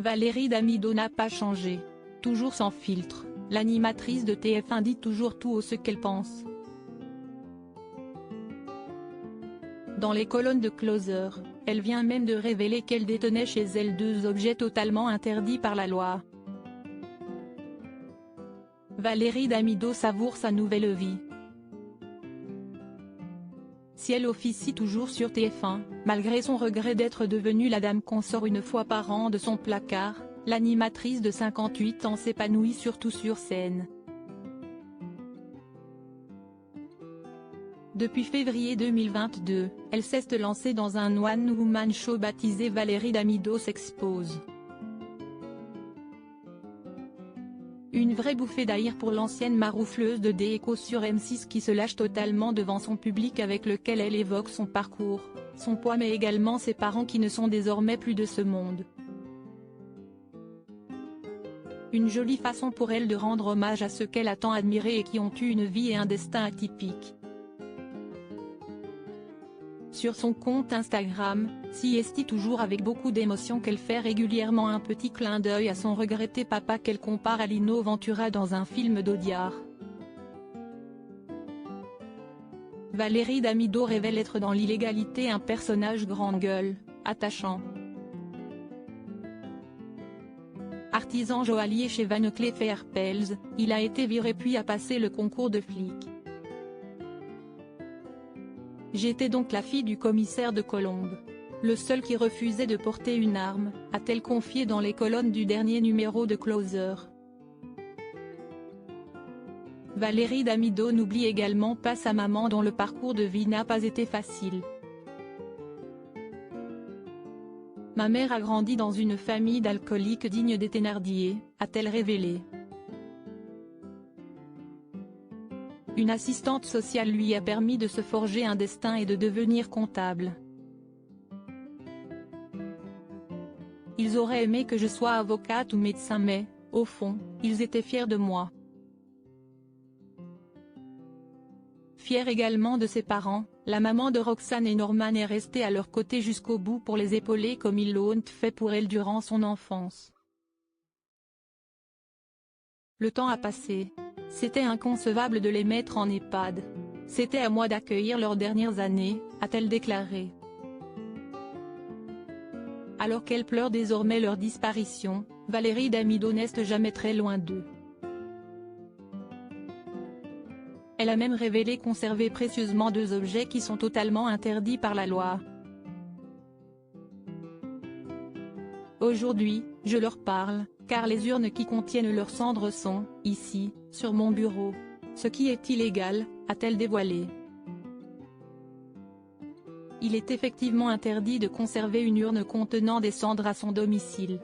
Valérie Damido n'a pas changé. Toujours sans filtre, l'animatrice de TF1 dit toujours tout ce qu'elle pense. Dans les colonnes de Closer, elle vient même de révéler qu'elle détenait chez elle 2 objets totalement interdits par la loi. Valérie Damido savoure sa nouvelle vie. Si elle officie toujours sur TF1, malgré son regret d'être devenue la dame qu'on sort une fois par an de son placard, l'animatrice de 58 ans s'épanouit surtout sur scène. Depuis février 2022, elle s'est lancée dans un one-woman show baptisé Valérie Damido s'expose. Une vraie bouffée d'air pour l'ancienne maroufleuse de Déco sur M6 qui se lâche totalement devant son public avec lequel elle évoque son parcours, son poids mais également ses parents qui ne sont désormais plus de ce monde. Une jolie façon pour elle de rendre hommage à ceux qu'elle a tant admirés et qui ont eu une vie et un destin atypiques. Sur son compte Instagram, Siesti toujours avec beaucoup d'émotion qu'elle fait régulièrement un petit clin d'œil à son regretté papa qu'elle compare à Lino Ventura dans un film d'Audiard. Valérie Damido révèle être dans l'illégalité un personnage grande gueule, attachant. Artisan joaillier chez Van Cleef & Arpels, il a été viré puis a passé le concours de flic. J'étais donc la fille du commissaire de Colombes. Le seul qui refusait de porter une arme, a-t-elle confié dans les colonnes du dernier numéro de Closer. Valérie Damido n'oublie également pas sa maman dont le parcours de vie n'a pas été facile. Ma mère a grandi dans une famille d'alcooliques digne des Thénardier, a-t-elle révélé. Une assistante sociale lui a permis de se forger un destin et de devenir comptable. Ils auraient aimé que je sois avocate ou médecin mais, au fond, ils étaient fiers de moi. Fière également de ses parents, la maman de Roxane et Norman est restée à leur côté jusqu'au bout pour les épauler comme ils l'ont fait pour elle durant son enfance. Le temps a passé. C'était inconcevable de les mettre en EHPAD. C'était à moi d'accueillir leurs dernières années, a-t-elle déclaré. Alors qu'elle pleure désormais leur disparition, Valérie Damido n'est jamais très loin d'eux. Elle a même révélé conserver précieusement 2 objets qui sont totalement interdits par la loi. Aujourd'hui, je leur parle, car les urnes qui contiennent leurs cendres sont, ici, sur mon bureau. Ce qui est illégal, a-t-elle dévoilé. Il est effectivement interdit de conserver une urne contenant des cendres à son domicile.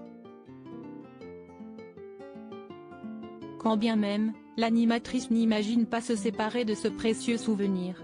Quand bien même, l'animatrice n'imagine pas se séparer de ce précieux souvenir.